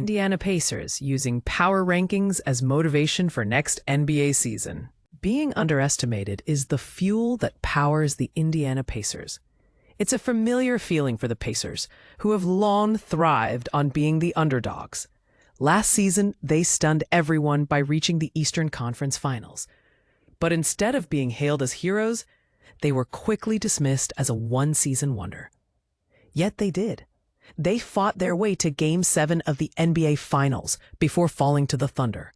Indiana Pacers using power rankings as motivation for next NBA season. Being underestimated is the fuel that powers the Indiana Pacers. It's a familiar feeling for the Pacers, who have long thrived on being the underdogs. Last season, they stunned everyone by reaching the Eastern Conference Finals. But instead of being hailed as heroes, they were quickly dismissed as a one-season wonder. Yet they did. They fought their way to Game 7 of the NBA Finals before falling to the Thunder.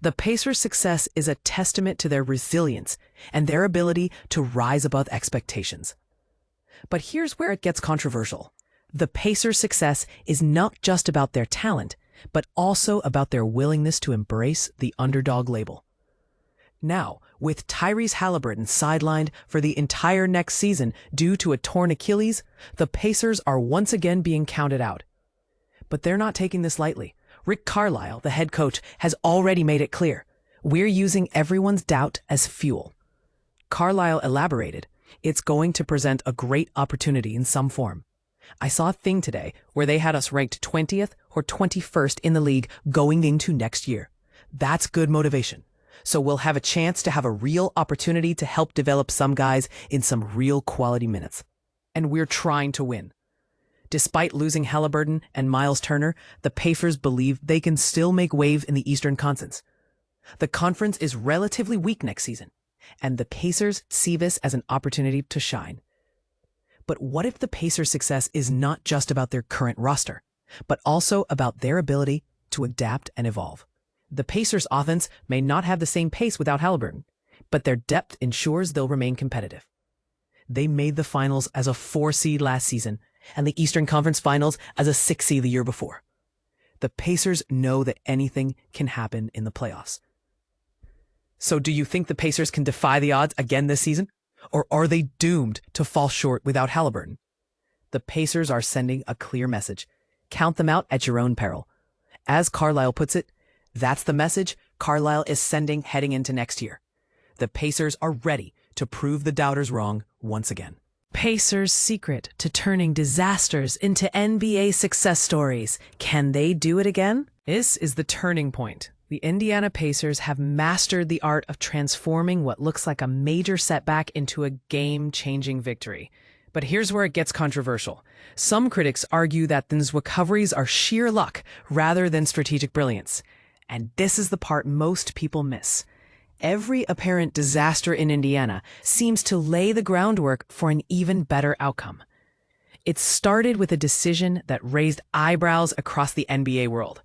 The Pacers' success is a testament to their resilience and their ability to rise above expectations. But here's where it gets controversial. The Pacers' success is not just about their talent, but also about their willingness to embrace the underdog label. Now, with Tyrese Haliburton sidelined for the entire next season due to a torn Achilles, the Pacers are once again being counted out. But they're not taking this lightly. Rick Carlisle, the head coach, has already made it clear. We're using everyone's doubt as fuel. Carlisle elaborated, it's going to present a great opportunity in some form. I saw a thing today where they had us ranked 20th or 21st in the league going into next year. That's good motivation. So we'll have a chance to have a real opportunity to help develop some guys in some real quality minutes. And we're trying to win. Despite losing Haliburton and Myles Turner, the Pacers believe they can still make waves in the Eastern Conference. The conference is relatively weak next season, and the Pacers see this as an opportunity to shine. But what if the Pacers' success is not just about their current roster, but also about their ability to adapt and evolve? The Pacers' offense may not have the same pace without Haliburton, but their depth ensures they'll remain competitive. They made the finals as a 4 seed last season, and the Eastern Conference Finals as a 6 seed the year before. The Pacers know that anything can happen in the playoffs. So do you think the Pacers can defy the odds again this season? Or are they doomed to fall short without Haliburton? The Pacers are sending a clear message. Count them out at your own peril. As Carlisle puts it, that's the message Carlisle is sending heading into next year. The Pacers are ready to prove the doubters wrong once again. Pacers' secret to turning disasters into NBA success stories. Can they do it again? This is the turning point. The Indiana Pacers have mastered the art of transforming what looks like a major setback into a game-changing victory. But here's where it gets controversial. Some critics argue that these recoveries are sheer luck rather than strategic brilliance. And this is the part most people miss. Every apparent disaster in Indiana seems to lay the groundwork for an even better outcome. It started with a decision that raised eyebrows across the NBA world.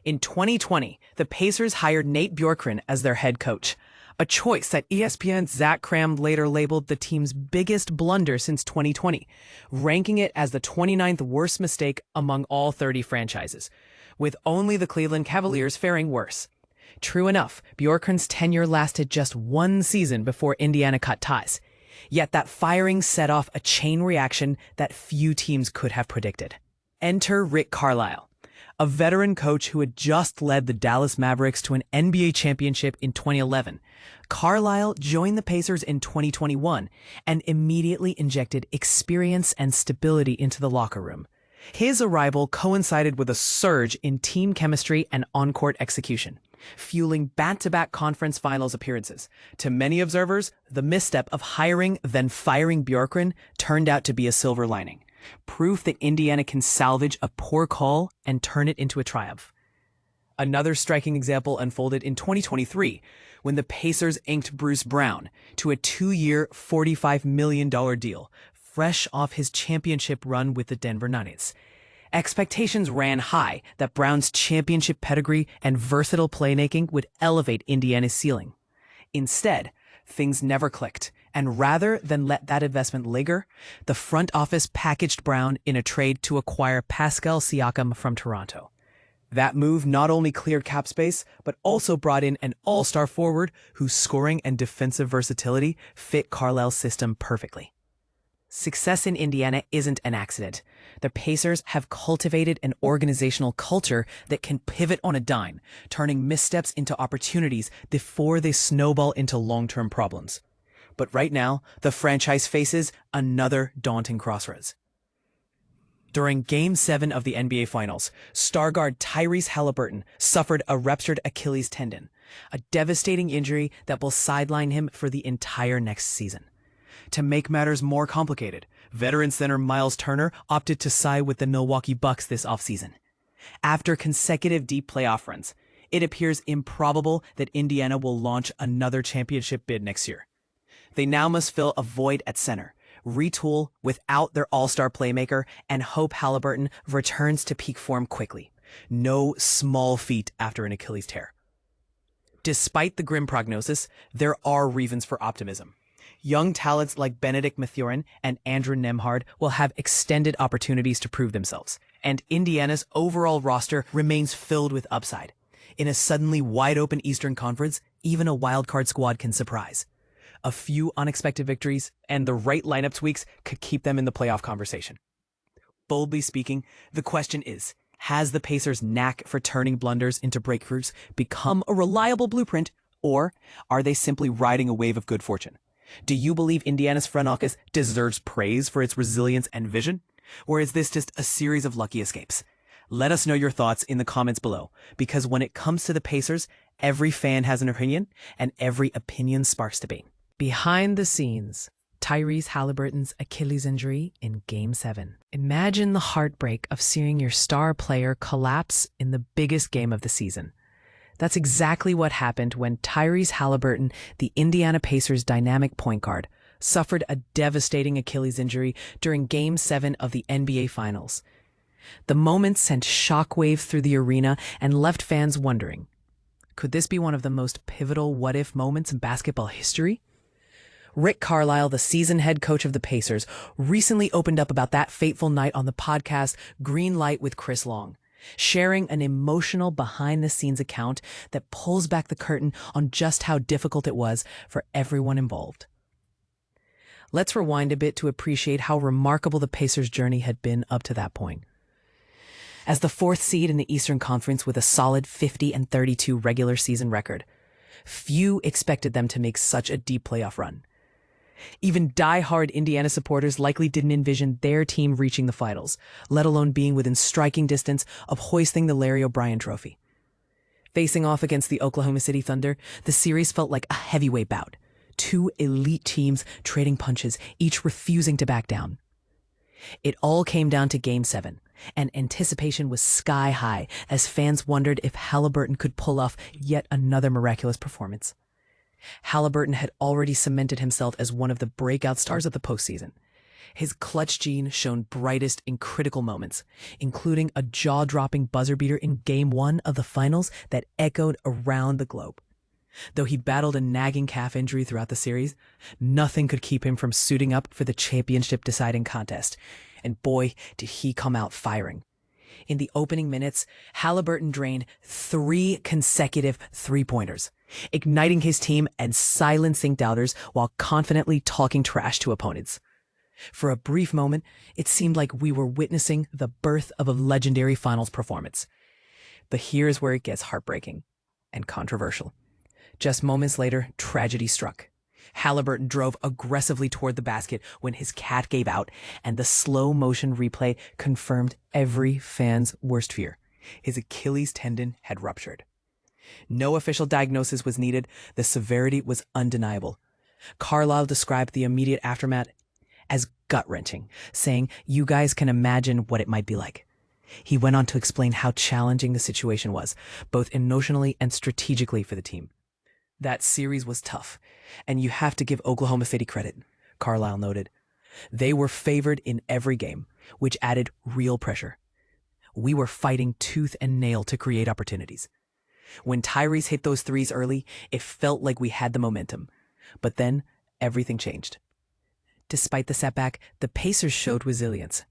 In 2020, the Pacers hired Nate Bjorkgren as their head coach, a choice that ESPN's Zach Kram later labeled the team's biggest blunder since 2020, ranking it as the 29th worst mistake among all 30 franchises, with only the Cleveland Cavaliers faring worse. True enough, Bjorkgren's tenure lasted just 1 season before Indiana cut ties. Yet that firing set off a chain reaction that few teams could have predicted. Enter Rick Carlisle, a veteran coach who had just led the Dallas Mavericks to an NBA championship in 2011. Carlisle joined the Pacers in 2021 and immediately injected experience and stability into the locker room. His arrival coincided with a surge in team chemistry and on-court execution, fueling back-to-back conference finals appearances. To many observers, the misstep of hiring then firing Bjorkgren turned out to be a silver lining, proof that Indiana can salvage a poor call and turn it into a triumph. Another striking example unfolded in 2023 when the Pacers inked Bruce Brown to a 2-year, $45 million deal, fresh off his championship run with the Denver Nuggets. Expectations ran high that Brown's championship pedigree and versatile playmaking would elevate Indiana's ceiling. Instead, things never clicked, and rather than let that investment linger, the front office packaged Brown in a trade to acquire Pascal Siakam from Toronto. That move not only cleared cap space, but also brought in an all-star forward whose scoring and defensive versatility fit Carlisle's system perfectly. Success in Indiana isn't an accident. The Pacers have cultivated an organizational culture that can pivot on a dime, turning missteps into opportunities before they snowball into long-term problems. But right now, the franchise faces another daunting crossroads. During Game 7 of the NBA Finals, star guard Tyrese Haliburton suffered a ruptured Achilles tendon, a devastating injury that will sideline him for the entire next season. To make matters more complicated, veteran center Myles Turner opted to side with the Milwaukee Bucks this offseason. After consecutive deep playoff runs, it appears improbable that Indiana will launch another championship bid next year. They now must fill a void at center, retool without their all-star playmaker, and hope Haliburton returns to peak form quickly. No small feat after an Achilles tear. Despite the grim prognosis, there are reasons for optimism. Young talents like Benedict Mathurin and Andrew Nembhard will have extended opportunities to prove themselves, and Indiana's overall roster remains filled with upside. In a suddenly wide-open Eastern Conference, even a wildcard squad can surprise. A few unexpected victories and the right lineup tweaks could keep them in the playoff conversation. Boldly speaking, the question is, has the Pacers' knack for turning blunders into breakthroughs become a reliable blueprint, or are they simply riding a wave of good fortune? Do you believe Indiana's front office deserves praise for its resilience and vision? Or is this just a series of lucky escapes? Let us know your thoughts in the comments below, because when it comes to the Pacers, every fan has an opinion, and every opinion sparks debate. Behind the scenes, Tyrese Haliburton's Achilles injury in Game 7. Imagine the heartbreak of seeing your star player collapse in the biggest game of the season. That's exactly what happened when Tyrese Haliburton, the Indiana Pacers' dynamic point guard, suffered a devastating Achilles injury during Game 7 of the NBA Finals. The moment sent shockwaves through the arena and left fans wondering, could this be one of the most pivotal what-if moments in basketball history? Rick Carlisle, the seasoned head coach of the Pacers, recently opened up about that fateful night on the podcast Green Light with Chris Long, sharing an emotional behind-the-scenes account that pulls back the curtain on just how difficult it was for everyone involved. Let's rewind a bit to appreciate how remarkable the Pacers' journey had been up to that point. As the fourth seed in the Eastern Conference with a solid 50-32 regular season record, few expected them to make such a deep playoff run. Even die-hard Indiana supporters likely didn't envision their team reaching the finals, let alone being within striking distance of hoisting the Larry O'Brien trophy. Facing off against the Oklahoma City Thunder, the series felt like a heavyweight bout. Two elite teams trading punches, each refusing to back down. It all came down to Game 7, and anticipation was sky high as fans wondered if Haliburton could pull off yet another miraculous performance. Haliburton had already cemented himself as one of the breakout stars of the postseason. His clutch gene shone brightest in critical moments, including a jaw-dropping buzzer beater in Game 1 of the finals that echoed around the globe. Though he battled a nagging calf injury throughout the series, nothing could keep him from suiting up for the championship-deciding contest, and boy, did he come out firing. In the opening minutes, Haliburton drained 3 consecutive three-pointers, igniting his team and silencing doubters while confidently talking trash to opponents. For a brief moment, it seemed like we were witnessing the birth of a legendary finals performance. But here's where it gets heartbreaking and controversial. Just moments later, tragedy struck. Haliburton drove aggressively toward the basket when his cat gave out, and the slow-motion replay confirmed every fan's worst fear. His Achilles tendon had ruptured. No official diagnosis was needed. The severity was undeniable. Carlisle described the immediate aftermath as gut-wrenching, saying, "You guys can imagine what it might be like." He went on to explain how challenging the situation was, both emotionally and strategically for the team. That series was tough, and you have to give Oklahoma City credit, Carlisle noted. They were favored in every game, which added real pressure. We were fighting tooth and nail to create opportunities. When Tyrese hit those threes early, it felt like we had the momentum. But then, everything changed. Despite the setback, the Pacers showed resilience.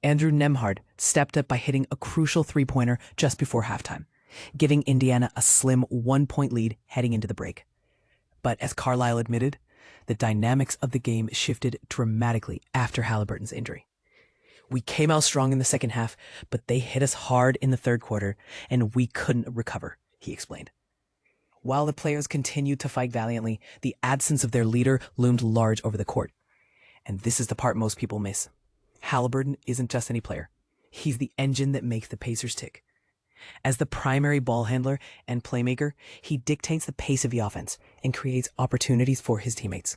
Andrew Nembhard stepped up by hitting a crucial three-pointer just before halftime, giving Indiana a slim 1-point lead heading into the break. But as Carlisle admitted, the dynamics of the game shifted dramatically after Haliburton's injury. We came out strong in the second half, but they hit us hard in the third quarter, and we couldn't recover, he explained. While the players continued to fight valiantly, the absence of their leader loomed large over the court. And this is the part most people miss. Haliburton isn't just any player. He's the engine that makes the Pacers tick. As the primary ball handler and playmaker, he dictates the pace of the offense and creates opportunities for his teammates.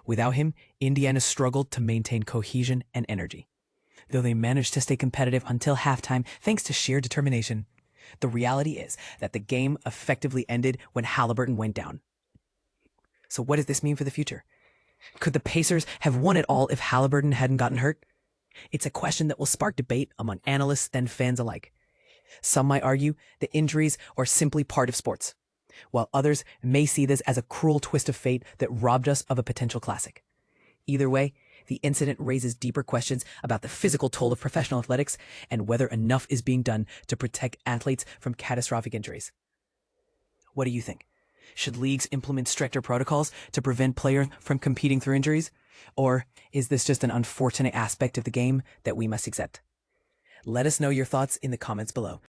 Without him, Indiana struggled to maintain cohesion and energy. Though they managed to stay competitive until halftime thanks to sheer determination, the reality is that the game effectively ended when Haliburton went down. So what does this mean for the future? Could the Pacers have won it all if Haliburton hadn't gotten hurt? It's a question that will spark debate among analysts and fans alike. Some might argue that injuries are simply part of sports, while others may see this as a cruel twist of fate that robbed us of a potential classic. Either way, the incident raises deeper questions about the physical toll of professional athletics and whether enough is being done to protect athletes from catastrophic injuries. What do you think? Should leagues implement stricter protocols to prevent players from competing through injuries? Or is this just an unfortunate aspect of the game that we must accept? Let us know your thoughts in the comments below.